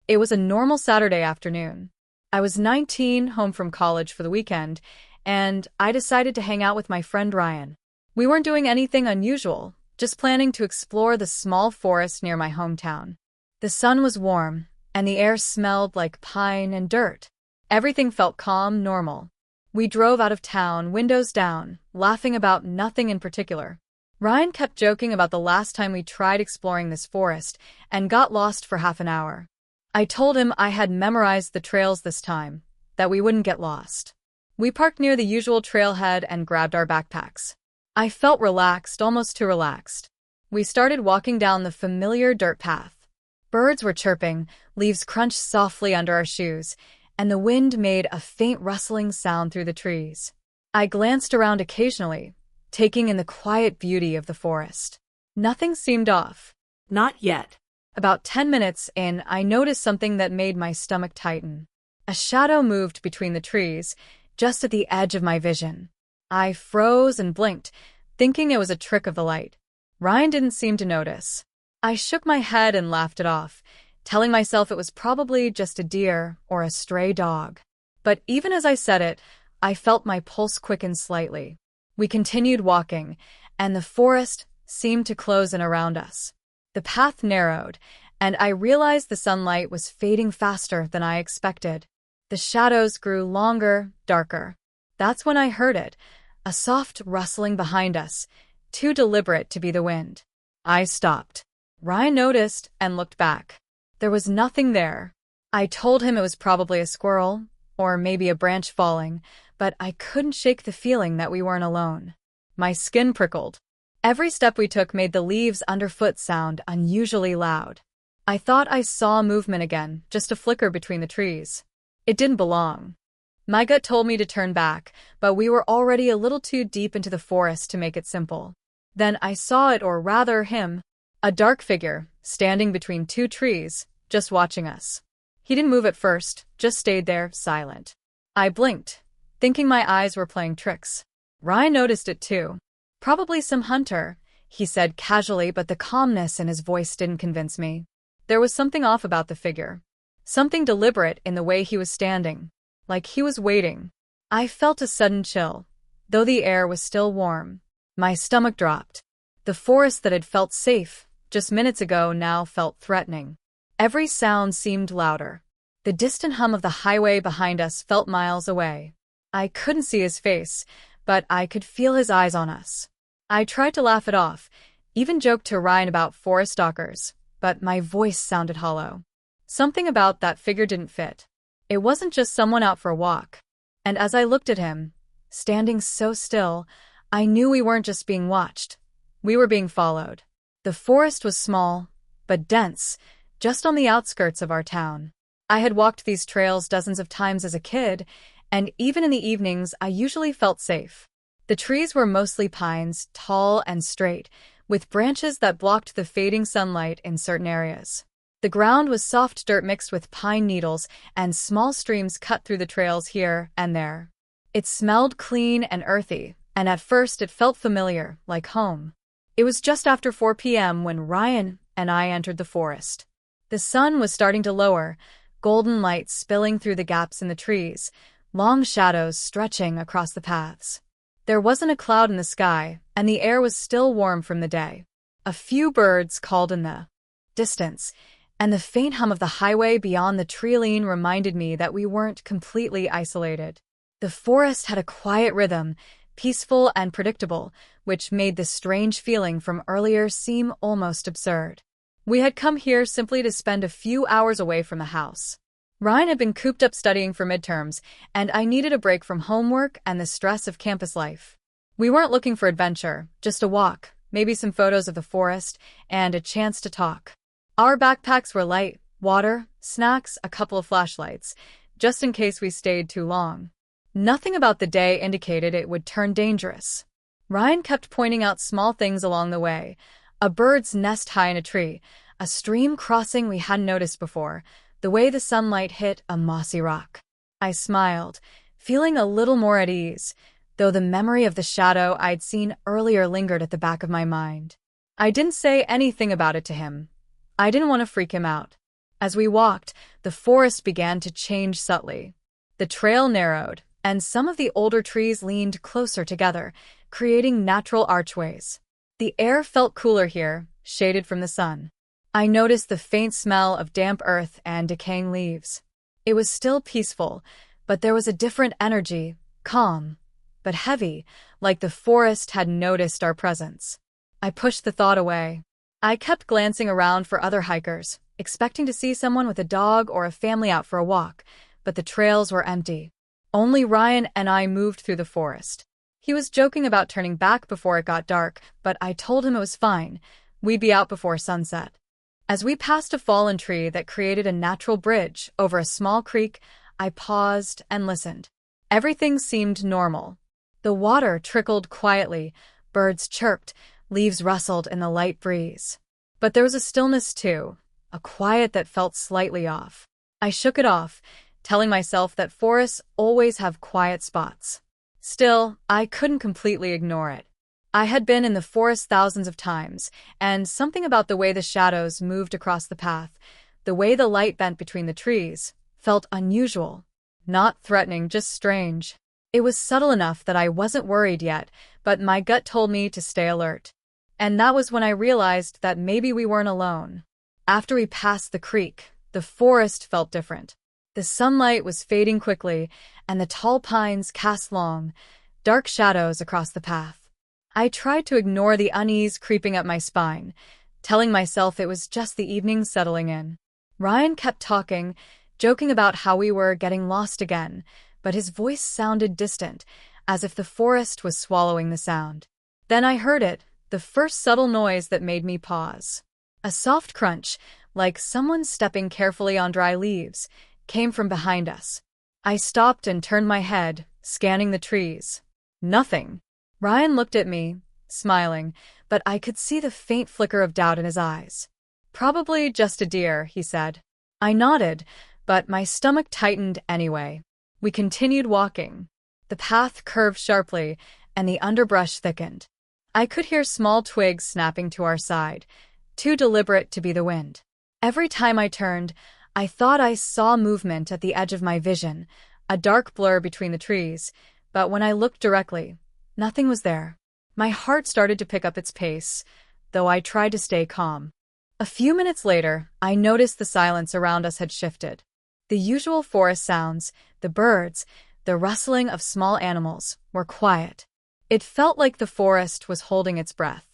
It was a normal Saturday afternoon. I was 19, home from college for the weekend, and I decided to hang out with my friend Ryan. We weren't doing anything unusual, just planning to explore the small forest near my hometown. The sun was warm, and the air smelled like pine and dirt. Everything felt calm, normal. We drove out of town, windows down, laughing about nothing in particular. Ryan kept joking about the last time we tried exploring this forest and got lost for half an hour. I told him I had memorized the trails this time, that we wouldn't get lost. We parked near the usual trailhead and grabbed our backpacks. I felt relaxed, almost too relaxed. We started walking down the familiar dirt path. Birds were chirping, leaves crunched softly under our shoes, and the wind made a faint rustling sound through the trees. I glanced around occasionally, taking in the quiet beauty of the forest. Nothing seemed off. Not yet. About 10 minutes in, I noticed something that made my stomach tighten. A shadow moved between the trees, just at the edge of my vision. I froze and blinked, thinking it was a trick of the light. Ryan didn't seem to notice. I shook my head and laughed it off, telling myself it was probably just a deer or a stray dog. But even as I said it, I felt my pulse quicken slightly. We continued walking, and the forest seemed to close in around us. The path narrowed, and I realized the sunlight was fading faster than I expected. The shadows grew longer, darker. That's when I heard it, a soft rustling behind us, too deliberate to be the wind. I stopped. Ryan noticed and looked back. There was nothing there. I told him it was probably a squirrel, or maybe a branch falling, but I couldn't shake the feeling that we weren't alone. My skin prickled. Every step we took made the leaves underfoot sound unusually loud. I thought I saw movement again, just a flicker between the trees. It didn't belong. My gut told me to turn back, but we were already a little too deep into the forest to make it simple. Then I saw it, or rather him, a dark figure, standing between two trees, just watching us. He didn't move at first, just stayed there, silent. I blinked, thinking my eyes were playing tricks. Ryan noticed it too. Probably some hunter, he said casually, but the calmness in his voice didn't convince me. There was something off about the figure. Something deliberate in the way he was standing, like he was waiting. I felt a sudden chill, though the air was still warm. My stomach dropped. The forest that had felt safe just minutes ago now felt threatening. Every sound seemed louder. The distant hum of the highway behind us felt miles away. I couldn't see his face, but I could feel his eyes on us. I tried to laugh it off, even joked to Ryan about forest stalkers, but my voice sounded hollow. Something about that figure didn't fit. It wasn't just someone out for a walk. And as I looked at him, standing so still, I knew we weren't just being watched. We were being followed. The forest was small, but dense, just on the outskirts of our town. I had walked these trails dozens of times as a kid, and even in the evenings I usually felt safe. The trees were mostly pines, tall and straight, with branches that blocked the fading sunlight in certain areas. The ground was soft dirt mixed with pine needles, and small streams cut through the trails here and there. It smelled clean and earthy, and at first it felt familiar, like home. It was just after 4 p.m. when Ryan and I entered the forest. The sun was starting to lower, golden light spilling through the gaps in the trees, long shadows stretching across the paths. There wasn't a cloud in the sky, and the air was still warm from the day. A few birds called in the distance, and the faint hum of the highway beyond the treeline reminded me that we weren't completely isolated. The forest had a quiet rhythm, peaceful and predictable, which made the strange feeling from earlier seem almost absurd. We had come here simply to spend a few hours away from the house. Ryan had been cooped up studying for midterms, and I needed a break from homework and the stress of campus life. We weren't looking for adventure, just a walk, maybe some photos of the forest, and a chance to talk. Our backpacks were light, water, snacks, a couple of flashlights, just in case we stayed too long. Nothing about the day indicated it would turn dangerous. Ryan kept pointing out small things along the way, a bird's nest high in a tree, a stream crossing we hadn't noticed before, the way the sunlight hit a mossy rock. I smiled, feeling a little more at ease, though the memory of the shadow I'd seen earlier lingered at the back of my mind. I didn't say anything about it to him. I didn't want to freak him out. As we walked, the forest began to change subtly. The trail narrowed, and some of the older trees leaned closer together, creating natural archways. The air felt cooler here, shaded from the sun. I noticed the faint smell of damp earth and decaying leaves. It was still peaceful, but there was a different energy, calm, but heavy, like the forest had noticed our presence. I pushed the thought away. I kept glancing around for other hikers, expecting to see someone with a dog or a family out for a walk, but the trails were empty. Only Ryan and I moved through the forest. He was joking about turning back before it got dark, but I told him it was fine. We'd be out before sunset. As we passed a fallen tree that created a natural bridge over a small creek, I paused and listened. Everything seemed normal. The water trickled quietly, birds chirped, leaves rustled in the light breeze. But there was a stillness too, a quiet that felt slightly off. I shook it off, telling myself that forests always have quiet spots. Still, I couldn't completely ignore it. I had been in the forest thousands of times, and something about the way the shadows moved across the path, the way the light bent between the trees, felt unusual. Not threatening, just strange. It was subtle enough that I wasn't worried yet, but my gut told me to stay alert. And that was when I realized that maybe we weren't alone. After we passed the creek, the forest felt different. The sunlight was fading quickly, and the tall pines cast long, dark shadows across the path. I tried to ignore the unease creeping up my spine, telling myself it was just the evening settling in. Ryan kept talking, joking about how we were getting lost again, but his voice sounded distant, as if the forest was swallowing the sound. Then I heard it, the first subtle noise that made me pause. A soft crunch, like someone stepping carefully on dry leaves, came from behind us. I stopped and turned my head, scanning the trees. Nothing. Ryan looked at me, smiling, but I could see the faint flicker of doubt in his eyes. Probably just a deer, he said. I nodded, but my stomach tightened anyway. We continued walking. The path curved sharply, and the underbrush thickened. I could hear small twigs snapping to our side, too deliberate to be the wind. Every time I turned, I thought I saw movement at the edge of my vision, a dark blur between the trees, but when I looked directly, nothing was there. My heart started to pick up its pace, though I tried to stay calm. A few minutes later, I noticed the silence around us had shifted. The usual forest sounds, the birds, the rustling of small animals, were quiet. It felt like the forest was holding its breath.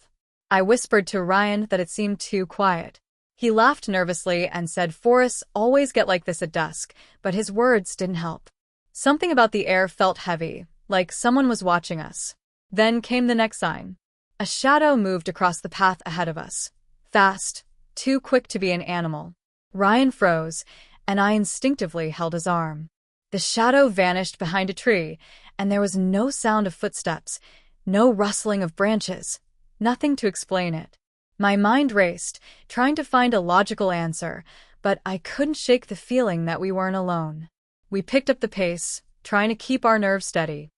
I whispered to Ryan that it seemed too quiet. He laughed nervously and said forests always get like this at dusk, but his words didn't help. Something about the air felt heavy, like someone was watching us. Then came the next sign. A shadow moved across the path ahead of us. Fast, too quick to be an animal. Ryan froze, and I instinctively held his arm. The shadow vanished behind a tree, and there was no sound of footsteps, no rustling of branches, nothing to explain it. My mind raced, trying to find a logical answer, but I couldn't shake the feeling that we weren't alone. We picked up the pace, trying to keep our nerves steady.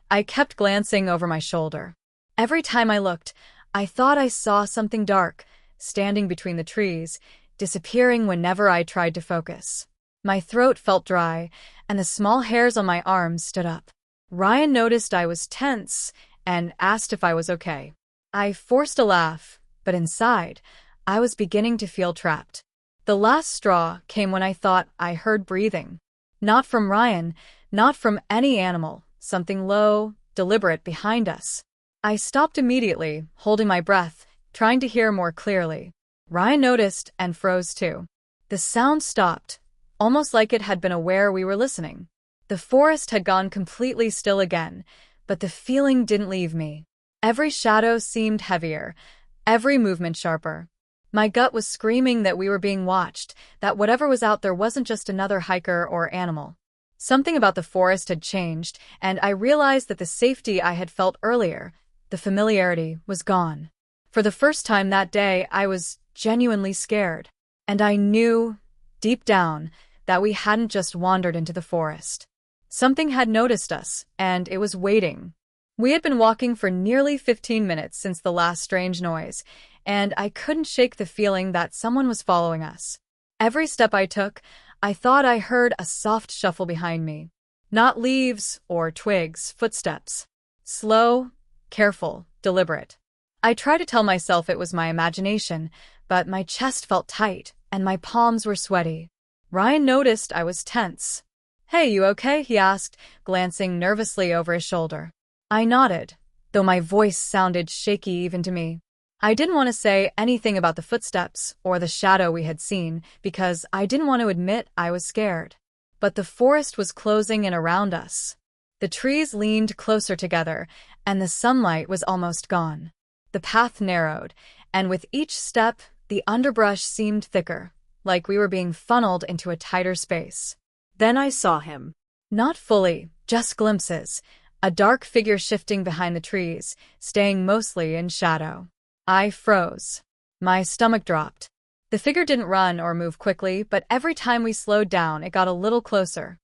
I kept glancing over my shoulder. Every time I looked, I thought I saw something dark, standing between the trees, disappearing whenever I tried to focus. My throat felt dry, and the small hairs on my arms stood up. Ryan noticed I was tense and asked if I was okay. I forced a laugh, but inside, I was beginning to feel trapped. The last straw came when I thought I heard breathing. Not from Ryan, not from any animal, something low, deliberate behind us. I stopped immediately, holding my breath, trying to hear more clearly. Ryan noticed and froze too. The sound stopped, almost like it had been aware we were listening. The forest had gone completely still again, but the feeling didn't leave me. Every shadow seemed heavier, every movement sharper. My gut was screaming that we were being watched, that whatever was out there wasn't just another hiker or animal. Something about the forest had changed, and I realized that the safety I had felt earlier, the familiarity, was gone. For the first time that day, I was genuinely scared. And I knew, deep down, that we hadn't just wandered into the forest. Something had noticed us, and it was waiting. We had been walking for nearly 15 minutes since the last strange noise, and I couldn't shake the feeling that someone was following us. Every step I took, I thought I heard a soft shuffle behind me. Not leaves or twigs, footsteps. Slow, careful, deliberate. I tried to tell myself it was my imagination, but my chest felt tight and my palms were sweaty. Ryan noticed I was tense. "Hey, you okay?" he asked, glancing nervously over his shoulder. I nodded, though my voice sounded shaky even to me. I didn't want to say anything about the footsteps or the shadow we had seen because I didn't want to admit I was scared. But the forest was closing in around us. The trees leaned closer together, and the sunlight was almost gone. The path narrowed, and with each step, the underbrush seemed thicker, like we were being funneled into a tighter space. Then I saw him. Not fully, just glimpses, a dark figure shifting behind the trees, staying mostly in shadow. I froze. My stomach dropped. The figure didn't run or move quickly, but every time we slowed down, it got a little closer.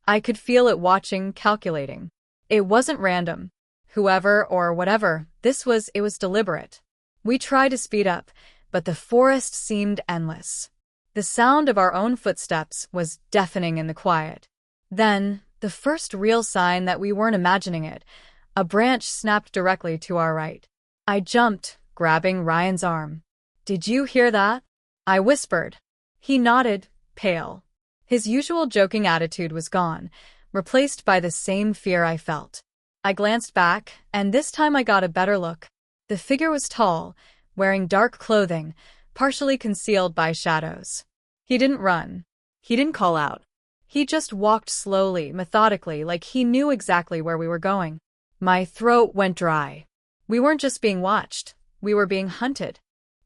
I could feel it watching, calculating. It wasn't random. Whoever or whatever it was deliberate. We tried to speed up, but the forest seemed endless. The sound of our own footsteps was deafening in the quiet. Then, the first real sign that we weren't imagining it, a branch snapped directly to our right. I jumped, grabbing Ryan's arm. "Did you hear that?" I whispered. He nodded, pale. His usual joking attitude was gone, replaced by the same fear I felt. I glanced back, and this time I got a better look. The figure was tall, wearing dark clothing, partially concealed by shadows. He didn't run. He didn't call out. He just walked slowly, methodically, like he knew exactly where we were going. My throat went dry. We weren't just being watched. We were being hunted.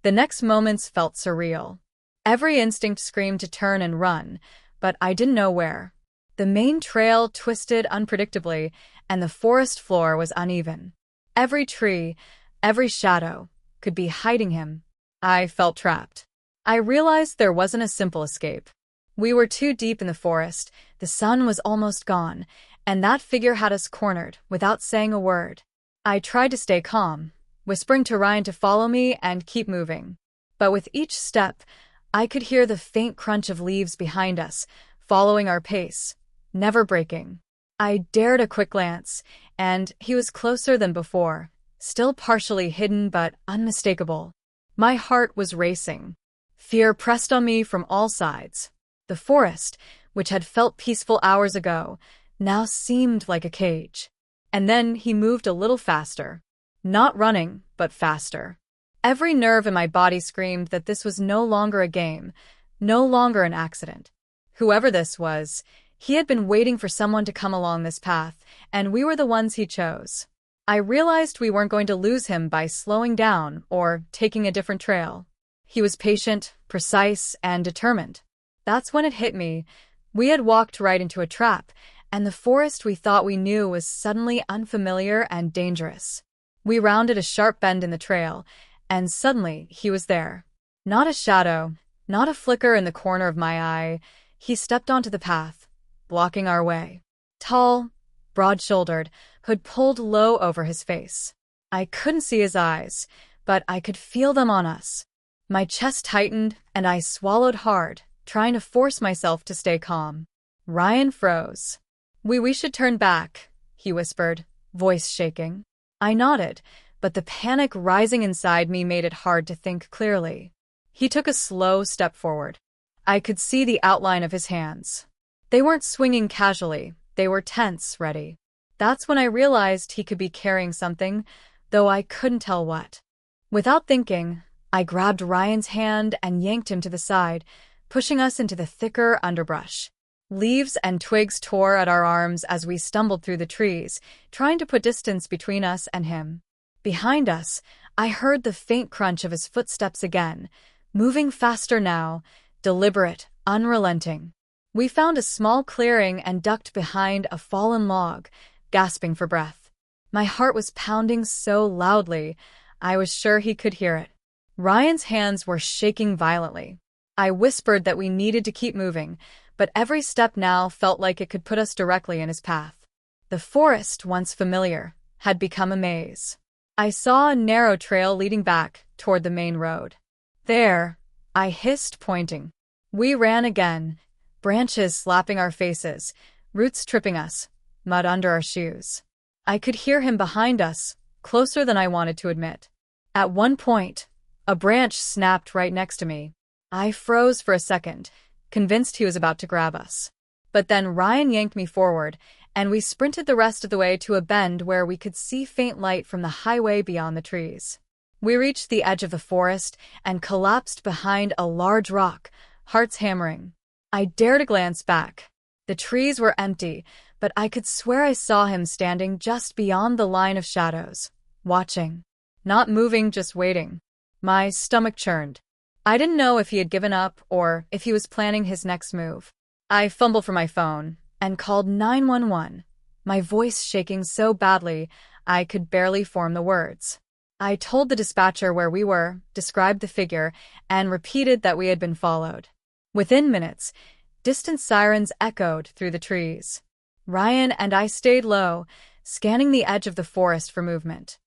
The next moments felt surreal. Every instinct screamed to turn and run, but I didn't know where. The main trail twisted unpredictably, and the forest floor was uneven. Every tree, every shadow, could be hiding him. I felt trapped. I realized there wasn't a simple escape. We were too deep in the forest, the sun was almost gone, and that figure had us cornered without saying a word. I tried to stay calm, whispering to Ryan to follow me and keep moving. But with each step, I could hear the faint crunch of leaves behind us, following our pace, never breaking. I dared a quick glance, and he was closer than before, still partially hidden but unmistakable. My heart was racing. Fear pressed on me from all sides. The forest, which had felt peaceful hours ago, now seemed like a cage. And then he moved a little faster. Not running, but faster. Every nerve in my body screamed that this was no longer a game, no longer an accident. Whoever this was, he had been waiting for someone to come along this path, and we were the ones he chose. I realized we weren't going to lose him by slowing down or taking a different trail. He was patient, precise, and determined. That's when it hit me. We had walked right into a trap, and the forest we thought we knew was suddenly unfamiliar and dangerous. We rounded a sharp bend in the trail, and suddenly he was there. Not a shadow, not a flicker in the corner of my eye. He stepped onto the path, blocking our way. Tall, broad-shouldered, hood pulled low over his face. I couldn't see his eyes, but I could feel them on us. My chest tightened, and I swallowed hard, trying to force myself to stay calm. Ryan froze. We should turn back," he whispered, voice shaking. I nodded, but the panic rising inside me made it hard to think clearly. He took a slow step forward. I could see the outline of his hands. They weren't swinging casually, they were tense, ready. That's when I realized he could be carrying something, though I couldn't tell what. Without thinking, I grabbed Ryan's hand and yanked him to the side, pushing us into the thicker underbrush. Leaves and twigs tore at our arms as we stumbled through the trees, trying to put distance between us and him. Behind us, I heard the faint crunch of his footsteps again, moving faster now, deliberate, unrelenting. We found a small clearing and ducked behind a fallen log, gasping for breath. My heart was pounding so loudly, I was sure he could hear it. Ryan's hands were shaking violently. I whispered that we needed to keep moving, but every step now felt like it could put us directly in his path. The forest, once familiar, had become a maze. I saw a narrow trail leading back toward the main road. "There," I hissed, pointing. We ran again, branches slapping our faces, roots tripping us, mud under our shoes. I could hear him behind us, closer than I wanted to admit. At one point, a branch snapped right next to me. I froze for a second, convinced he was about to grab us. But then Ryan yanked me forward, and we sprinted the rest of the way to a bend where we could see faint light from the highway beyond the trees. We reached the edge of the forest and collapsed behind a large rock, hearts hammering. I dared to glance back. The trees were empty, but I could swear I saw him standing just beyond the line of shadows, watching. Not moving, just waiting. My stomach churned. I didn't know if he had given up or if he was planning his next move. I fumbled for my phone and called 911, my voice shaking so badly I could barely form the words. I told the dispatcher where we were, described the figure, and repeated that we had been followed. Within minutes, distant sirens echoed through the trees. Ryan and I stayed low, scanning the edge of the forest for movement.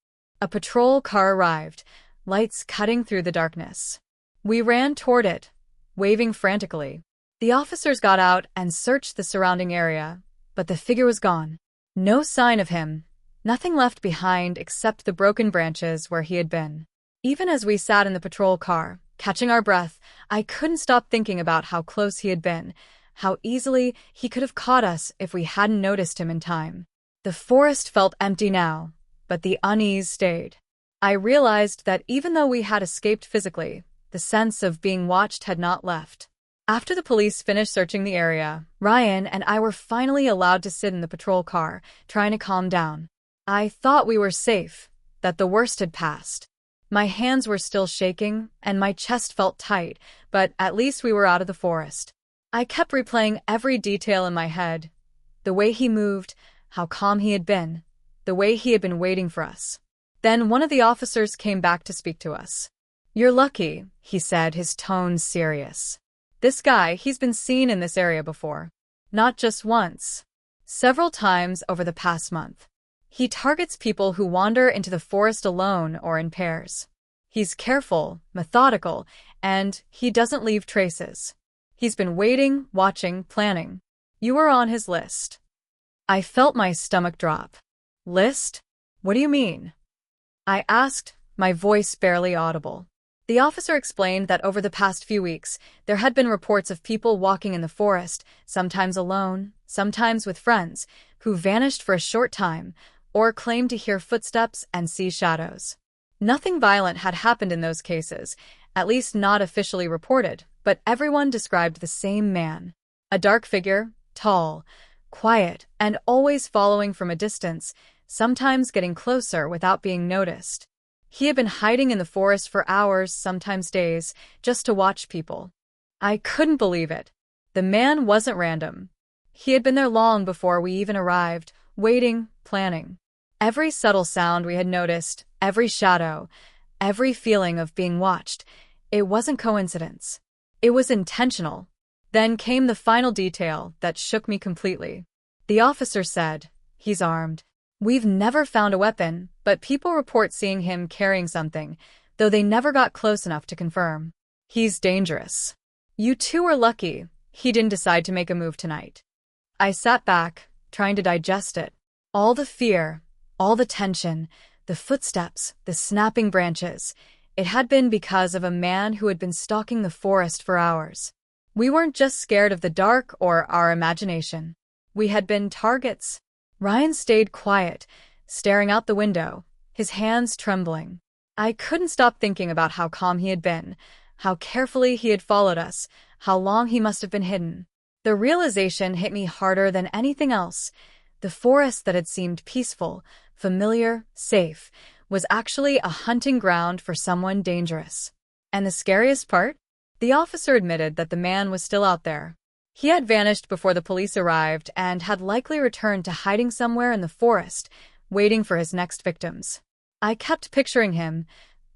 A patrol car arrived, lights cutting through the darkness. We ran toward it, waving frantically. The officers got out and searched the surrounding area, but the figure was gone. No sign of him, nothing left behind except the broken branches where he had been. Even as we sat in the patrol car, catching our breath, I couldn't stop thinking about how close he had been, how easily he could have caught us if we hadn't noticed him in time. The forest felt empty now, but the unease stayed. I realized that even though we had escaped physically, the sense of being watched had not left. After the police finished searching the area, Ryan and I were finally allowed to sit in the patrol car, trying to calm down. I thought we were safe, that the worst had passed. My hands were still shaking, and my chest felt tight, but at least we were out of the forest. I kept replaying every detail in my head. The way he moved, how calm he had been, the way he had been waiting for us. Then one of the officers came back to speak to us. "You're lucky," he said, his tone serious. "This guy, he's been seen in this area before. Not just once. Several times over the past month. He targets people who wander into the forest alone or in pairs. He's careful, methodical, and he doesn't leave traces. He's been waiting, watching, planning. You were on his list." I felt my stomach drop. "List? What do you mean?" I asked, my voice barely audible. The officer explained that over the past few weeks, there had been reports of people walking in the forest, sometimes alone, sometimes with friends, who vanished for a short time, or claimed to hear footsteps and see shadows. Nothing violent had happened in those cases, at least not officially reported, but everyone described the same man. A dark figure, tall, quiet, and always following from a distance, sometimes getting closer without being noticed. He had been hiding in the forest for hours, sometimes days, just to watch people. I couldn't believe it. The man wasn't random. He had been there long before we even arrived, waiting, planning. Every subtle sound we had noticed, every shadow, every feeling of being watched, it wasn't coincidence. It was intentional. Then came the final detail that shook me completely. The officer said, "He's armed. We've never found a weapon, but people report seeing him carrying something, though they never got close enough to confirm. He's dangerous. You two are lucky he didn't decide to make a move tonight." I sat back, trying to digest it. All the fear, all the tension, the footsteps, the snapping branches. It had been because of a man who had been stalking the forest for hours. We weren't just scared of the dark or our imagination. We had been targets. Ryan stayed quiet, staring out the window, his hands trembling. I couldn't stop thinking about how calm he had been, how carefully he had followed us, how long he must have been hidden. The realization hit me harder than anything else. The forest that had seemed peaceful, familiar, safe, was actually a hunting ground for someone dangerous. And the scariest part? The officer admitted that the man was still out there. He had vanished before the police arrived and had likely returned to hiding somewhere in the forest, waiting for his next victims. I kept picturing him,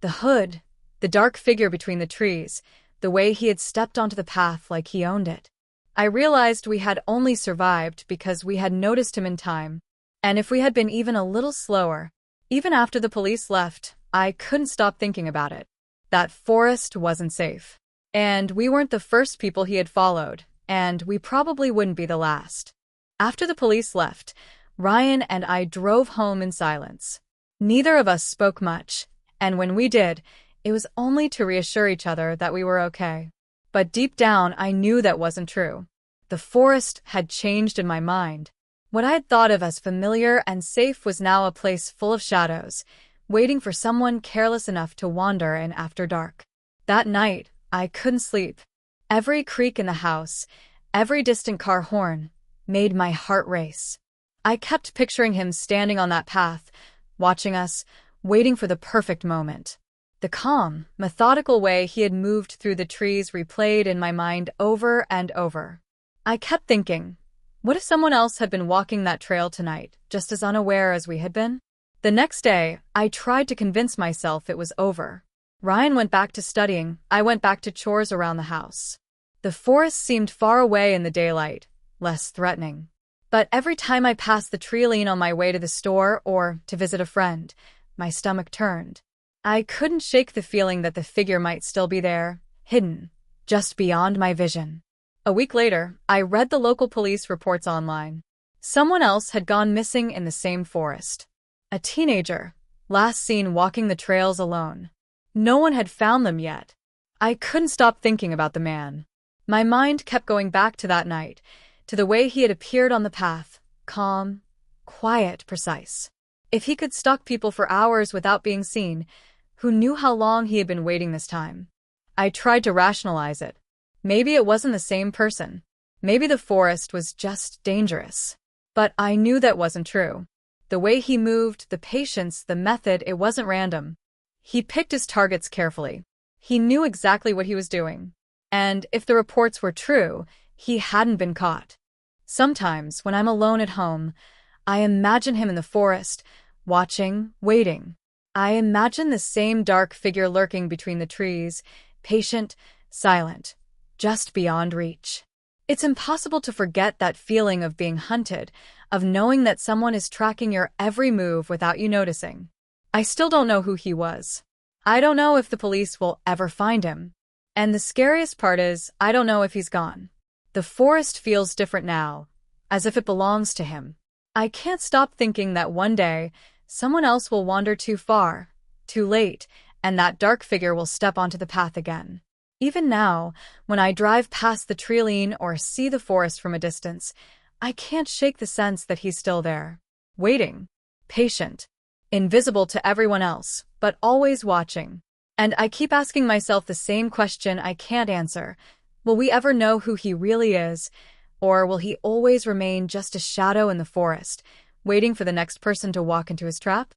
the hood, the dark figure between the trees, the way he had stepped onto the path like he owned it. I realized we had only survived because we had noticed him in time. And if we had been even a little slower, even after the police left, I couldn't stop thinking about it. That forest wasn't safe. And we weren't the first people he had followed, and we probably wouldn't be the last. After the police left, Ryan and I drove home in silence. Neither of us spoke much, and when we did, it was only to reassure each other that we were okay. But deep down, I knew that wasn't true. The forest had changed in my mind. What I had thought of as familiar and safe was now a place full of shadows, waiting for someone careless enough to wander in after dark. That night, I couldn't sleep. Every creak in the house, every distant car horn, made my heart race. I kept picturing him standing on that path, watching us, waiting for the perfect moment. The calm, methodical way he had moved through the trees replayed in my mind over and over. I kept thinking, what if someone else had been walking that trail tonight, just as unaware as we had been? The next day, I tried to convince myself it was over. Ryan went back to studying, I went back to chores around the house. The forest seemed far away in the daylight, less threatening. But every time I passed the treeline on my way to the store or to visit a friend, my stomach turned. I couldn't shake the feeling that the figure might still be there, hidden, just beyond my vision. A week later, I read the local police reports online. Someone else had gone missing in the same forest. A teenager, last seen walking the trails alone. No one had found them yet. I couldn't stop thinking about the man. My mind kept going back to that night, to the way he had appeared on the path, calm, quiet, precise. If he could stalk people for hours without being seen, who knew how long he had been waiting this time? I tried to rationalize it. Maybe it wasn't the same person. Maybe the forest was just dangerous. But I knew that wasn't true. The way he moved, the patience, the method, it wasn't random. He picked his targets carefully. He knew exactly what he was doing. And if the reports were true, he hadn't been caught. Sometimes, when I'm alone at home, I imagine him in the forest, watching, waiting. I imagine the same dark figure lurking between the trees, patient, silent, just beyond reach. It's impossible to forget that feeling of being hunted, of knowing that someone is tracking your every move without you noticing. I still don't know who he was. I don't know if the police will ever find him. And the scariest part is, I don't know if he's gone. The forest feels different now, as if it belongs to him. I can't stop thinking that one day, someone else will wander too far, too late, and that dark figure will step onto the path again. Even now, when I drive past the treeline or see the forest from a distance, I can't shake the sense that he's still there, waiting, patient, invisible to everyone else, but always watching. And I keep asking myself the same question I can't answer. Will we ever know who he really is? Or will he always remain just a shadow in the forest, waiting for the next person to walk into his trap?